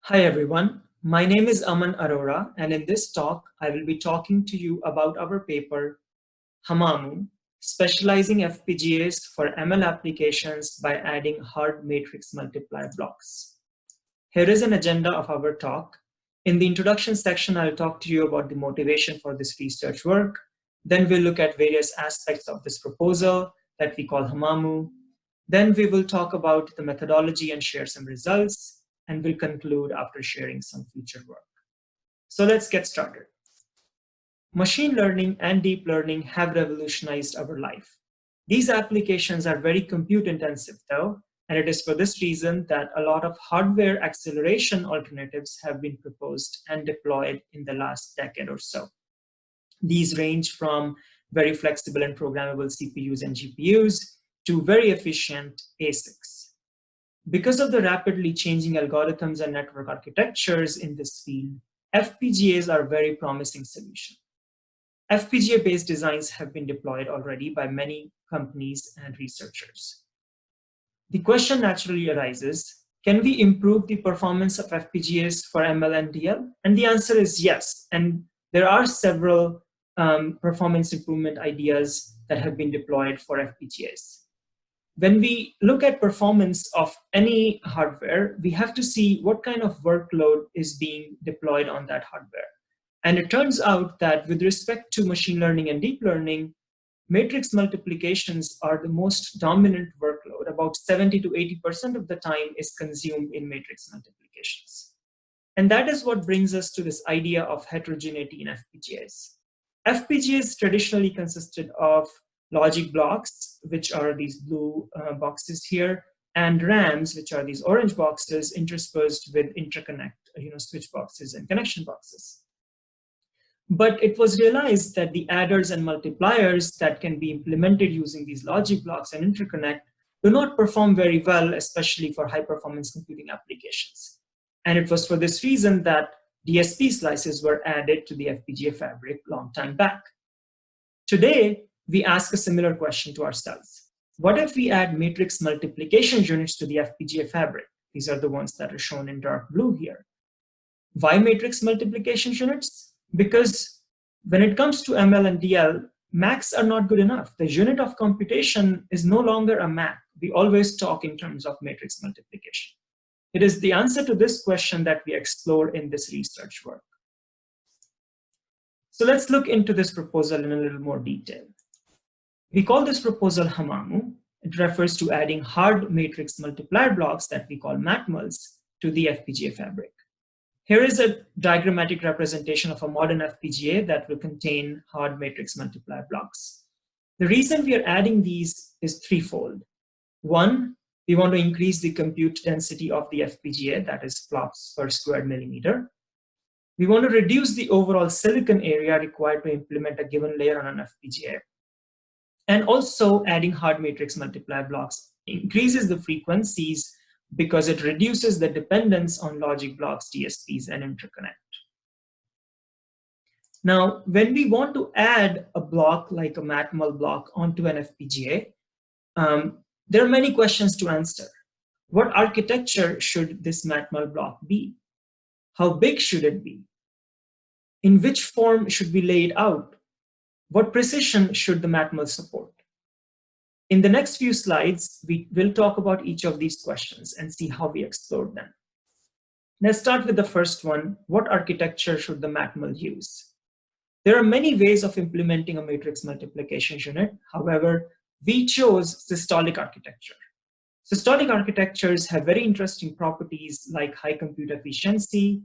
Hi everyone, my name is Aman Arora, and in this talk, I will be talking to you about our paper, Hamamu, specializing FPGAs for ML applications by adding hard matrix multiply blocks. Here is an agenda of our talk. In the introduction section, I'll talk to you about the motivation for this research work. Then we'll look at various aspects of this proposal that we call Hamamu. Then we will talk about the methodology and share some results, and we'll conclude after sharing some future work. So let's get started. Machine learning and deep learning have revolutionized our life. These applications are very compute intensive though, and it is for this reason that a lot of hardware acceleration alternatives have been proposed and deployed in the last decade or so. These range from very flexible and programmable CPUs and GPUs to very efficient ASICs. Because of the rapidly changing algorithms and network architectures in this field, FPGAs are a very promising solution. FPGA-based designs have been deployed already by many companies and researchers. The question naturally arises, can we improve the performance of FPGAs for ML and DL? And the answer is yes. And there are several performance improvement ideas that have been deployed for FPGAs. When we look at performance of any hardware, we have to see what kind of workload is being deployed on that hardware. And it turns out that with respect to machine learning and deep learning, matrix multiplications are the most dominant workload. About 70 to 80% of the time is consumed in matrix multiplications. And that is what brings us to this idea of heterogeneity in FPGAs. FPGAs traditionally consisted of logic blocks, which are these blue boxes here, and RAMs, which are these orange boxes interspersed with interconnect, switch boxes and connection boxes. But it was realized that the adders and multipliers that can be implemented using these logic blocks and interconnect do not perform very well, especially for high-performance computing applications. And it was for this reason that DSP slices were added to the FPGA fabric long time back. Today, we ask a similar question to ourselves. What if we add matrix multiplication units to the FPGA fabric? These are the ones that are shown in dark blue here. Why matrix multiplication units? Because when it comes to ML and DL, MACs are not good enough. The unit of computation is no longer a MAC. We always talk in terms of matrix multiplication. It is the answer to this question that we explore in this research work. So let's look into this proposal in a little more detail. We call this proposal Hamamu. It refers to adding hard matrix multiplier blocks that we call MATMULs to the FPGA fabric. Here is a diagrammatic representation of a modern FPGA that will contain hard matrix multiplier blocks. The reason we are adding these is threefold. One, we want to increase the compute density of the FPGA, that is flops per square millimeter. We want to reduce the overall silicon area required to implement a given layer on an FPGA. And also adding hard matrix multiplier blocks increases the frequencies because it reduces the dependence on logic blocks, DSPs, and interconnect. Now, when we want to add a block like a MATMUL block onto an FPGA, there are many questions to answer. What architecture should this MATMUL block be? How big should it be? In which form should we lay it out? What precision should the MATMUL support? In the next few slides, we will talk about each of these questions and see how we explore them. Let's start with the first one. What architecture should the MATMUL use? There are many ways of implementing a matrix multiplication unit. However, we chose systolic architecture. Systolic architectures have very interesting properties like high compute efficiency,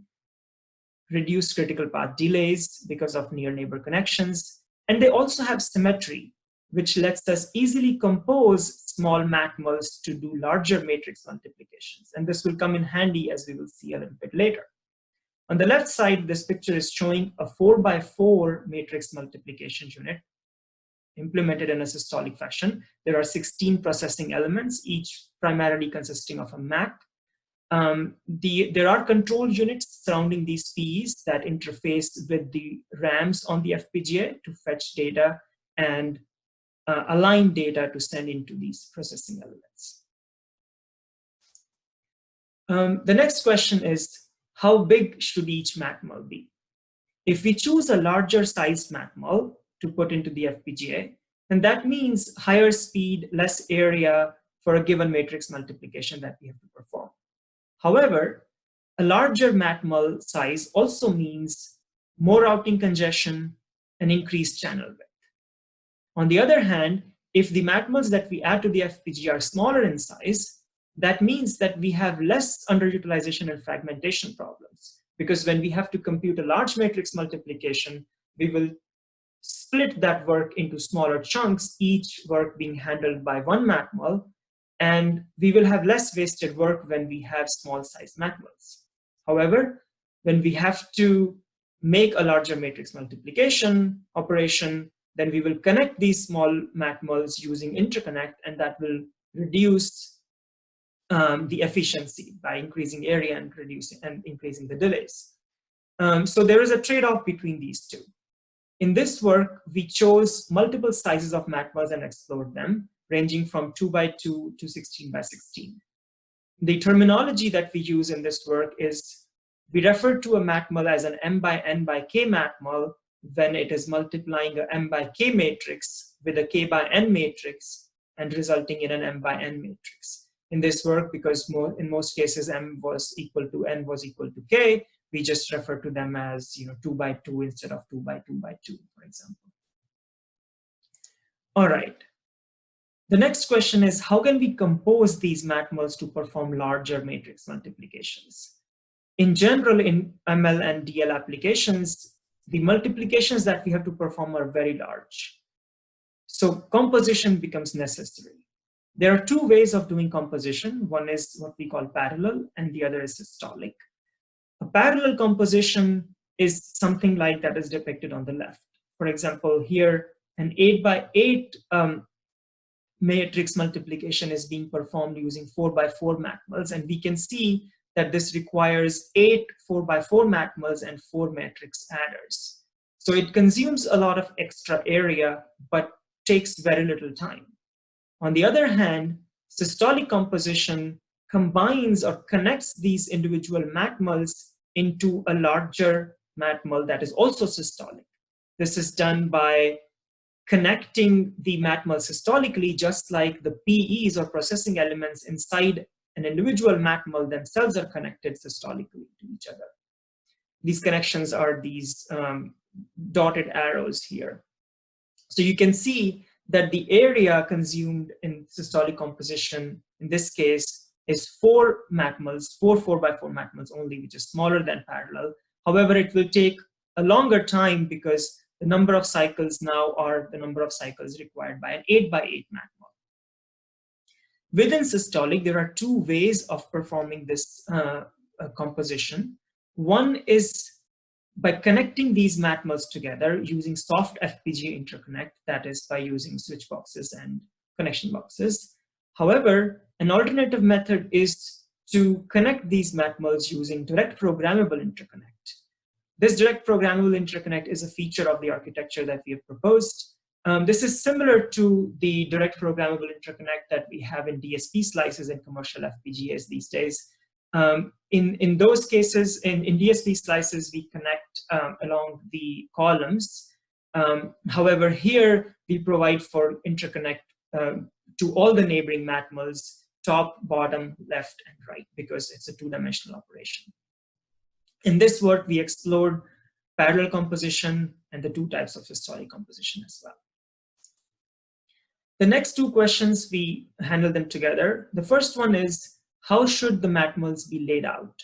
reduced critical path delays because of near neighbor connections, and they also have symmetry, which lets us easily compose small MATMULs to do larger matrix multiplications. And this will come in handy as we will see a little bit later. On the left side, this picture is showing a 4x4 matrix multiplication unit implemented in a systolic fashion. There are 16 processing elements, each primarily consisting of a MAC. There are control units surrounding these PEs that interface with the RAMs on the FPGA to fetch data and align data to send into these processing elements. The next question is, how big should each matmul be? If we choose a larger sized matmul to put into the FPGA, then that means higher speed, less area for a given matrix multiplication that we have to perform. However, a larger matmul size also means more routing congestion and increased channel width. On the other hand, if the matmuls that we add to the FPGA are smaller in size, that means that we have less underutilization and fragmentation problems. Because when we have to compute a large matrix multiplication, we will split that work into smaller chunks, each work being handled by one matmul, and we will have less wasted work when we have small size matmuls. However, when we have to make a larger matrix multiplication operation, then we will connect these small matmuls using interconnect, and that will reduce the efficiency by increasing area and increasing the delays. So there is a trade-off between these two. In this work, we chose multiple sizes of matmuls and explored them, ranging from 2 by 2 to 16 by 16. The terminology that we use in this work is we refer to a matmul as an m by n by k matmul when it is multiplying a m by k matrix with a k by n matrix and resulting in an m by n matrix. In this work, because in most cases m was equal to n was equal to k, we just refer to them as 2 by 2 instead of 2 by 2 by 2, for example. All right. The next question is, how can we compose these matmuls to perform larger matrix multiplications? In general, in ML and DL applications, the multiplications that we have to perform are very large. So composition becomes necessary. There are two ways of doing composition. One is what we call parallel, and the other is systolic. A parallel composition is something like that is depicted on the left. For example, here an 8 by 8 matrix multiplication is being performed using 4 by 4 matmuls, and we can see that this requires 8 4 by 4 matmuls and 4 matrix adders. So it consumes a lot of extra area, but takes very little time. On the other hand, systolic composition combines or connects these individual matmuls into a larger matmul that is also systolic. This is done by connecting the matmul systolically, just like the PEs or processing elements inside an individual matmul themselves are connected systolically to each other. These connections are these dotted arrows here. So you can see that the area consumed in systolic composition, in this case, is 4 matmuls, 4 by 4 matmuls only, which is smaller than parallel. However, it will take a longer time because the number of cycles now are the number of cycles required by an 8 by 8 matmul. Within systolic, there are two ways of performing this composition. One is by connecting these matmuls together using soft FPGA interconnect, that is by using switch boxes and connection boxes. However, an alternative method is to connect these matmuls using direct programmable interconnect. This direct programmable interconnect is a feature of the architecture that we have proposed. This is similar to the direct programmable interconnect that we have in DSP slices and commercial FPGAs these days. In those cases, in DSP slices, we connect along the columns. However, here we provide for interconnect to all the neighboring matmuls, top, bottom, left, and right, because it's a two-dimensional operation. In this work, we explored parallel composition and the two types of systolic composition as well. The next two questions, we handle them together. The first one is, how should the matmuls be laid out?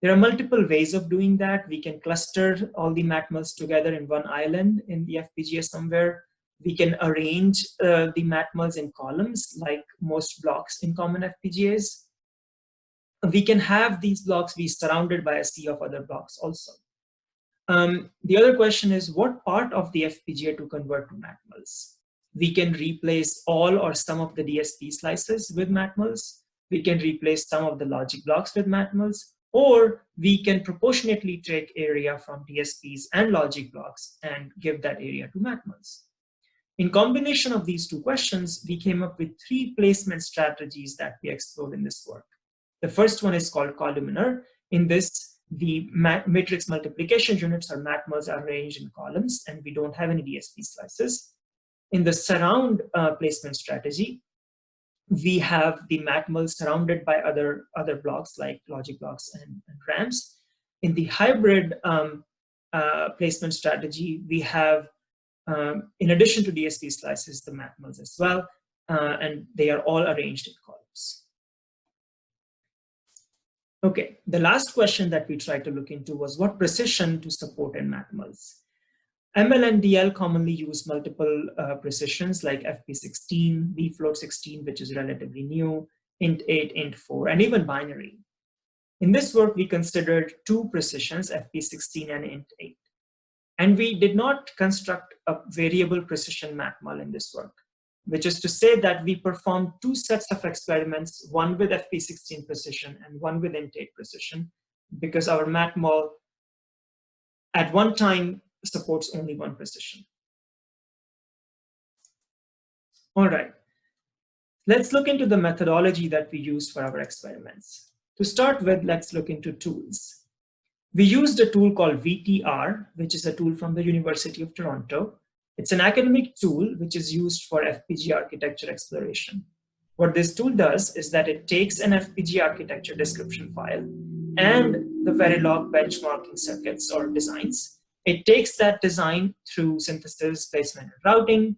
There are multiple ways of doing that. We can cluster all the matmuls together in one island in the FPGA somewhere. We can arrange the matmuls in columns like most blocks in common FPGAs. We can have these blocks be surrounded by a sea of other blocks also. The other question is, what part of the FPGA to convert to matmuls? We can replace all or some of the DSP slices with matmuls. We can replace some of the logic blocks with matmuls, or we can proportionately take area from DSPs and logic blocks and give that area to matmuls. In combination of these two questions, we came up with 3 placement strategies that we explored in this work. The first one is called columnar. In this, The matrix multiplication units or matmals are arranged in columns, and we don't have any DSP slices. In the surround placement strategy, we have the matmals surrounded by other blocks like logic blocks and RAMs. In the hybrid placement strategy, we have, in addition to DSP slices, the matmals as well, and they are all arranged in columns. Okay, the last question that we tried to look into was what precision to support in matmals. ML and DL commonly use multiple precisions like FP16, bfloat16, which is relatively new, int8, int4, and even binary. In this work, we considered two precisions, FP16 and int8. And we did not construct a variable precision matmal in this work, which is to say that we performed two sets of experiments, one with FP16 precision and one with int8 precision, because our matmal at one time supports only one precision. All right, let's look into the methodology that we used for our experiments. To start with, let's look into tools. We used a tool called VTR, which is a tool from the University of Toronto. It's an academic tool which is used for FPGA architecture exploration. What this tool does is that it takes an FPGA architecture description file and the Verilog benchmarking circuits or designs. It takes that design through synthesis, placement, and routing,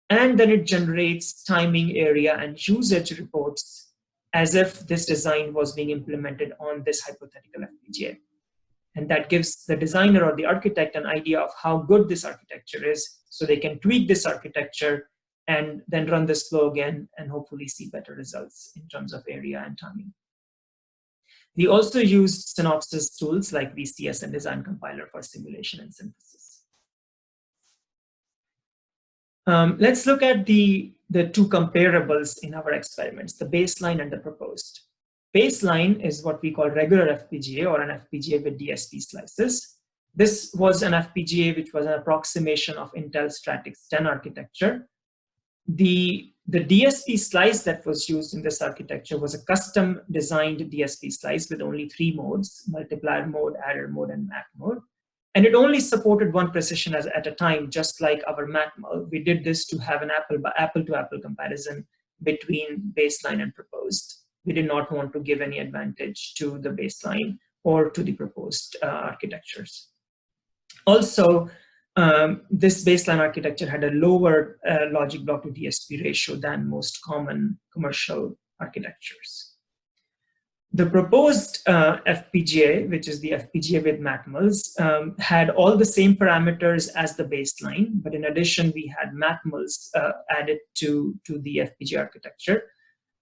and then it generates timing, area, and usage reports as if this design was being implemented on this hypothetical FPGA. And that gives the designer or the architect an idea of how good this architecture is, so they can tweak this architecture and then run this flow again and hopefully see better results in terms of area and timing. We also used Synopsys tools like VCS and Design Compiler for simulation and synthesis. Let's look at the two comparables in our experiments, the baseline and the proposed. Baseline is what we call regular FPGA or an FPGA with DSP slices. This was an FPGA which was an approximation of Intel Stratix 10 architecture. The DSP slice that was used in this architecture was a custom designed DSP slice with only 3 modes, multiplier mode, adder mode, and mat mode. And it only supported one precision at a time, just like our matmal. We did this to have an apple-to-apple comparison between baseline and proposed. We did not want to give any advantage to the baseline or to the proposed architectures. Also, this baseline architecture had a lower logic block to DSP ratio than most common commercial architectures. The proposed FPGA, which is the FPGA with matmals, had all the same parameters as the baseline, but in addition, we had matmals added to the FPGA architecture.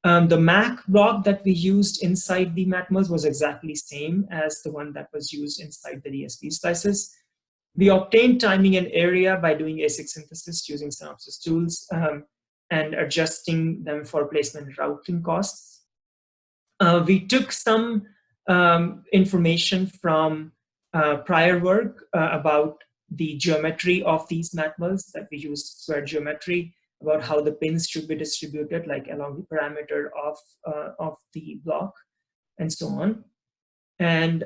The MAC block that we used inside the matmals was exactly same as the one that was used inside the DSP slices. We obtained timing and area by doing ASIC synthesis using Synopsys tools and adjusting them for placement and routing costs. We took some information from prior work about the geometry of these matmals that we used square geometry, about how the pins should be distributed, like along the parameter of the block, and so on. And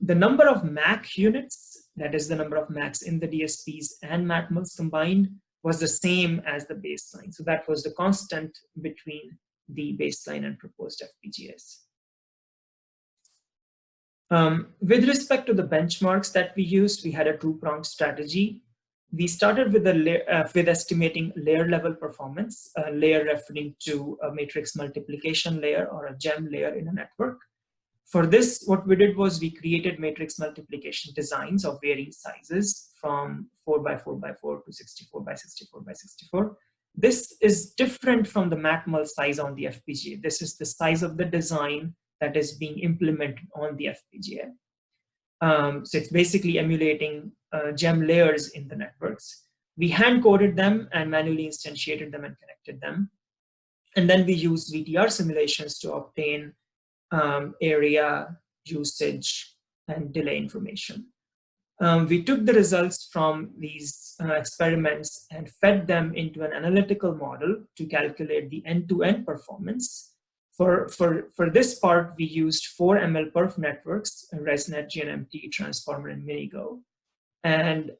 the number of MAC units, that is the number of MACs in the DSPs and matmals combined, was the same as the baseline. So that was the constant between the baseline and proposed FPGAs. With respect to the benchmarks that we used, we had a two-pronged strategy. We started with with estimating layer level performance, a layer referring to a matrix multiplication layer or a gem layer in a network. For this, what we did was we created matrix multiplication designs of varying sizes from 4x4x4 to 64x64x64. This is different from the matmal size on the FPGA. This is the size of the design that is being implemented on the FPGA. So it's basically emulating gem layers in the networks. We hand-coded them and manually instantiated them and connected them. And then we used VTR simulations to obtain area, usage, and delay information. We took the results from these experiments and fed them into an analytical model to calculate the end-to-end performance For this part, we used 4 ML perf networks, ResNet, GNMT, Transformer, and Minigo. And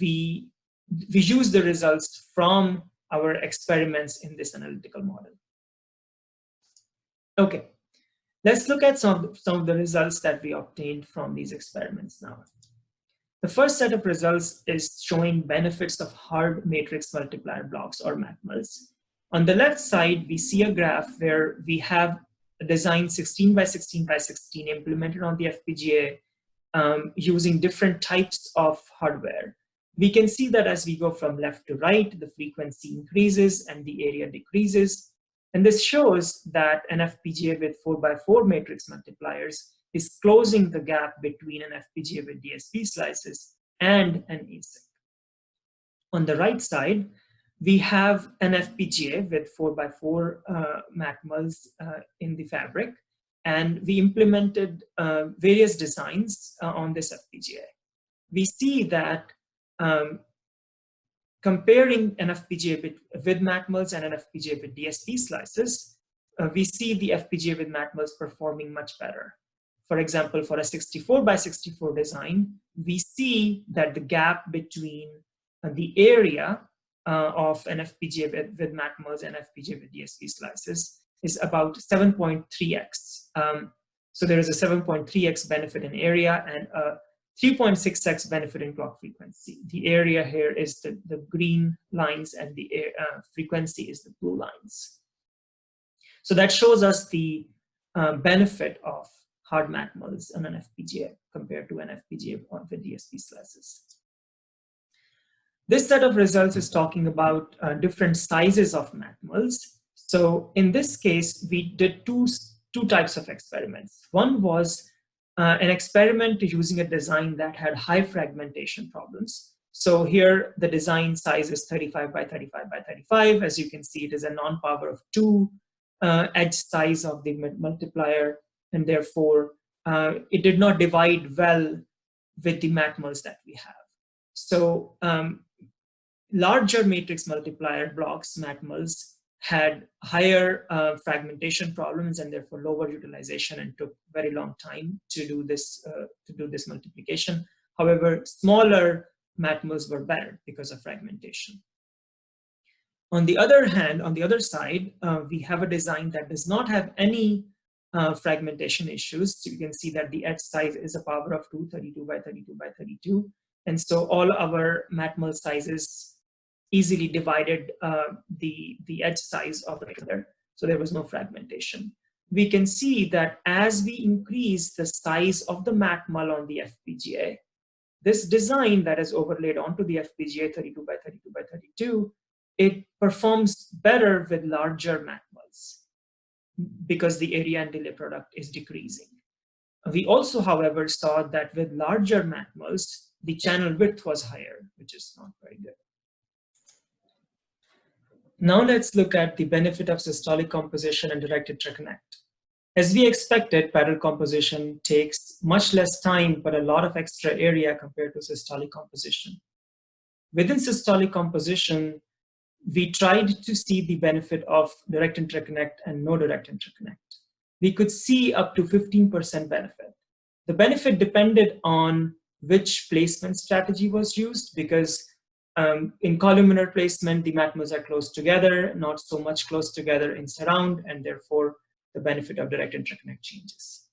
we used the results from our experiments in this analytical model. Okay, let's look at some of the results that we obtained from these experiments now. The first set of results is showing benefits of hard matrix multiplier blocks, or MATMLs. On the left side, we see a graph where we have a design 16 by 16 by 16 implemented on the FPGA using different types of hardware. We can see that as we go from left to right, the frequency increases and the area decreases. And this shows that an FPGA with 4x4 matrix multipliers is closing the gap between an FPGA with DSP slices and an ASIC. On the right side, we have an FPGA with 4x4 MATMLs in the fabric, and we implemented various designs on this FPGA. We see that comparing an FPGA with MATMLs and an FPGA with DSP slices, we see the FPGA with MATMLs performing much better. For example, for a 64 by 64 design, we see that the gap between the area of an FPGA with MATMLs and FPGA with DSP slices is about 7.3x. So there is a 7.3x benefit in area and a 3.6x benefit in clock frequency. The area here is the green lines, and the frequency is the blue lines. So that shows us the benefit of hard MATMLs on an FPGA compared to an FPGA with DSP slices. This set of results is talking about different sizes of MATMLs. So in this case, we did two types of experiments. One was an experiment using a design that had high fragmentation problems. So here the design size is 35 by 35 by 35. As you can see, it is a non-power of 2 edge size of the multiplier, and therefore it did not divide well with the MATMLs that we have. So larger matrix multiplier blocks, MATMLs, had higher fragmentation problems and therefore lower utilization, and took very long time to do this multiplication. However, smaller MATMLs were better because of fragmentation. On the other hand, on the other side, we have a design that does not have any fragmentation issues. So you can see that the edge size is a power of 2, 32 by 32 by 32. And so all our MATML sizes easily divided the edge size of the other. So there was no fragmentation. We can see that as we increase the size of the MATML on the FPGA, this design that is overlaid onto the FPGA 32 by 32 by 32, it performs better with larger MATMLs because the area and delay product is decreasing. We also, however, saw that with larger MATMLs, the channel width was higher, which is not very good. Now let's look at the benefit of systolic composition and direct interconnect. As we expected, parallel composition takes much less time but a lot of extra area compared to systolic composition. Within systolic composition, we tried to see the benefit of direct interconnect and no direct interconnect. We could see up to 15% benefit. The benefit depended on which placement strategy was used, because in columnar placement, the MATMLs are close together, not so much close together in surround, and therefore the benefit of direct interconnect changes.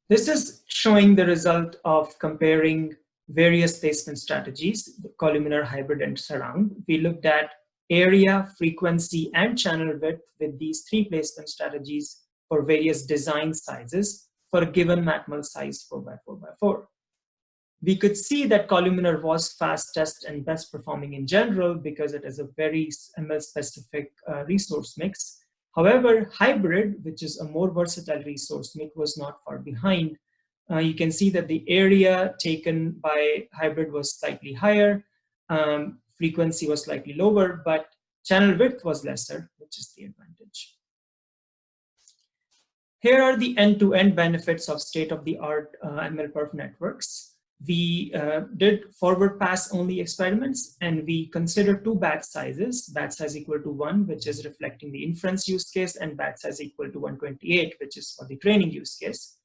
This is showing the result of comparing various placement strategies, the columnar, hybrid, and surround. We looked at area, frequency, and channel width with these 3 placement strategies for various design sizes for a given MATML size 4 by 4 by 4. We could see that columnar was fastest and best performing in general because it is a very ML-specific resource mix. However, hybrid, which is a more versatile resource mix, was not far behind. You can see that the area taken by hybrid was slightly higher, frequency was slightly lower, but channel width was lesser, which is the advantage. Here are the end-to-end benefits of state-of-the-art ML perf networks. We did forward pass only experiments, and we considered two batch sizes, batch size equal to 1, which is reflecting the inference use case, and batch size equal to 128, which is for the training use case.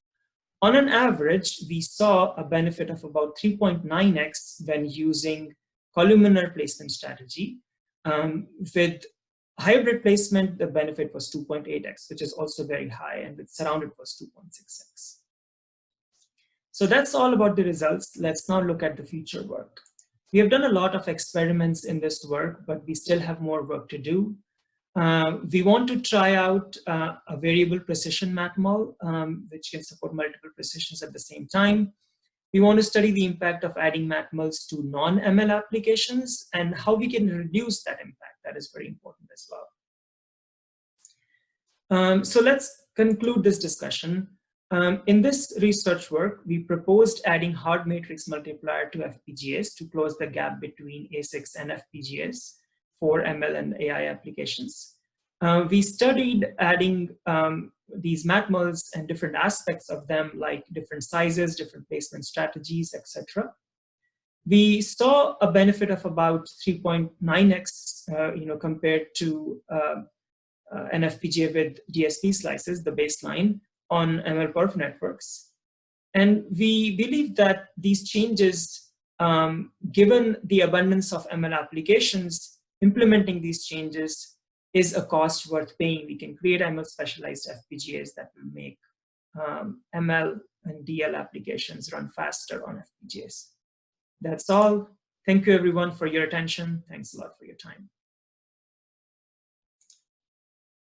On an average, we saw a benefit of about 3.9x when using columnar placement strategy. With hybrid placement, the benefit was 2.8x, which is also very high, and with surrounded was 2.6x. So that's all about the results. Let's now look at the future work. We have done a lot of experiments in this work, but we still have more work to do. We want to try out a variable precision matmul, which can support multiple precisions at the same time. We want to study the impact of adding matmuls to non-ML applications and how we can reduce that impact. That is very important as well. So let's conclude this discussion. In this research work, we proposed adding hard matrix multiplier to FPGAs to close the gap between ASICs and FPGAs for ML and AI applications. We studied adding these matmuls and different aspects of them, like different sizes, different placement strategies, etc. We saw a benefit of about 3.9x, compared to an FPGA with DSP slices, the baseline, on ML-perf networks. And we believe that these changes, given the abundance of ML applications, implementing these changes is a cost worth paying. We can create ML specialized FPGAs that will make ML and DL applications run faster on FPGAs. That's all. Thank you everyone for your attention. Thanks a lot for your time.